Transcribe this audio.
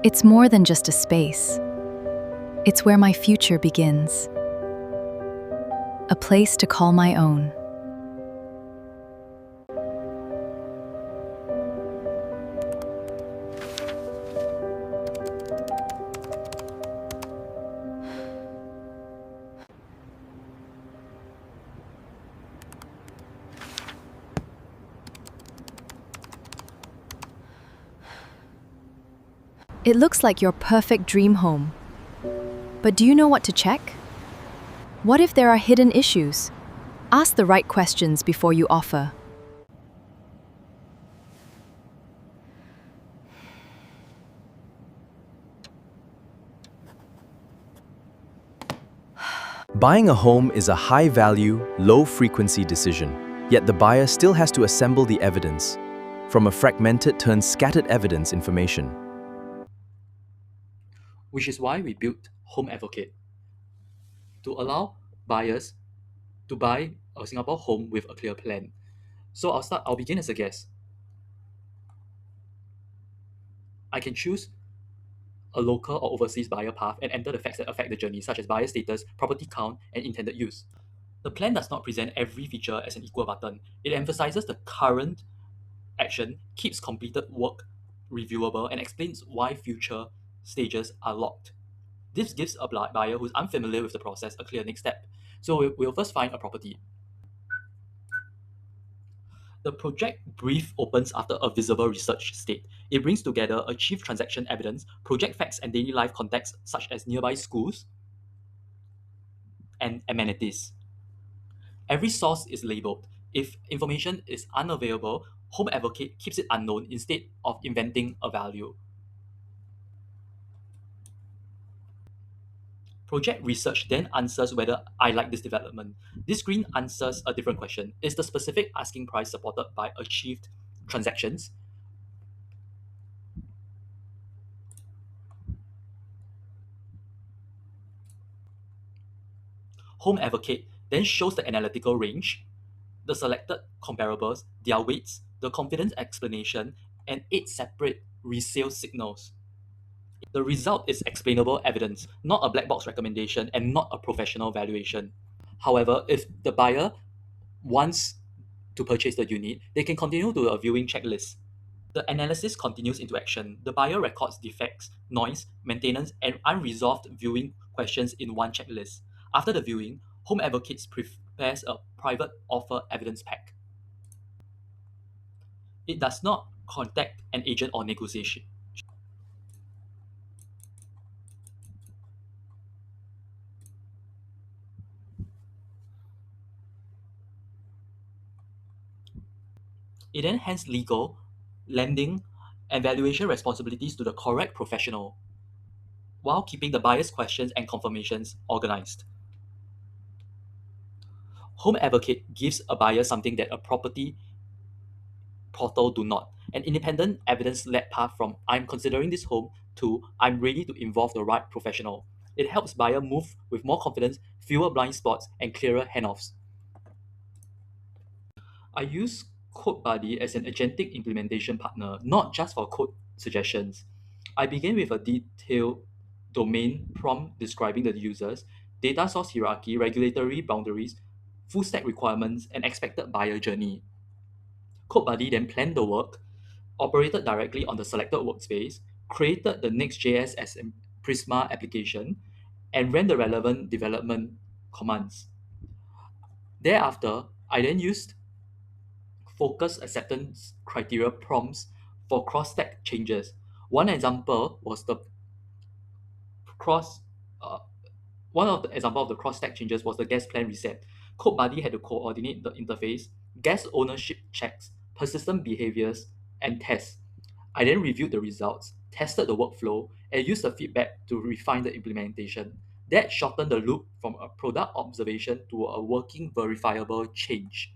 It's more than just a space. It's where my future begins. A place to call my own. It looks like your perfect dream home. But do you know what to check? What if there are hidden issues? Ask the right questions before you offer. Buying a home is a high-value, low-frequency decision, yet the buyer still has to assemble the evidence from a fragmented turned scattered evidence information. Which is why we built HomeAdvocate to allow buyers to buy a Singapore home with a clear plan. So I'll begin as a guest. I can choose a local or overseas buyer path and enter the facts that affect the journey, such as buyer status, property count, and intended use. The plan does not present every feature as an equal button. It emphasizes the current action, keeps completed work reviewable, and explains why future stages are locked. This gives a buyer who's unfamiliar with the process a clear next step. So we'll first find a property. The project brief opens after a visible research state. It brings together achieved transaction evidence, project facts, and daily life context such as nearby schools and amenities. Every source is labeled. If information is unavailable, HomeAdvocate keeps it unknown instead of inventing a value. Project research then answers whether I like this development. This screen answers a different question. Is the specific asking price supported by achieved transactions? HomeAdvocate then shows the analytical range, the selected comparables, their weights, the confidence explanation, and 8 separate resale signals. The result is explainable evidence, not a black box recommendation and not a professional valuation. However, if the buyer wants to purchase the unit, they can continue to a viewing checklist. The analysis continues into action. The buyer records defects, noise, maintenance, and unresolved viewing questions in one checklist. After the viewing, HomeAdvocates prepares a private offer evidence pack. It does not contact an agent or negotiation. It then hands legal, lending, and valuation responsibilities to the correct professional, while keeping the buyer's questions and confirmations organized. HomeAdvocate gives a buyer something that a property portal do not. An independent evidence-led path from I'm considering this home to I'm ready to involve the right professional. It helps buyer move with more confidence, fewer blind spots, and clearer handoffs. I use CodeBuddy as an agentic implementation partner, not just for code suggestions. I begin with a detailed domain prompt describing the users, data source hierarchy, regulatory boundaries, full stack requirements, and expected buyer journey. CodeBuddy then planned the work, operated directly on the selected workspace, created the Next.js as a Prisma application, and ran the relevant development commands. Thereafter, I then used focus acceptance criteria prompts for cross-stack changes. One example was the cross. Uh, One of the example of the cross-stack changes was the guest plan reset. CodeBuddy had to coordinate the interface, guest ownership checks, persistent behaviors, and tests. I then reviewed the results, tested the workflow, and used the feedback to refine the implementation. That shortened the loop from a product observation to a working verifiable change.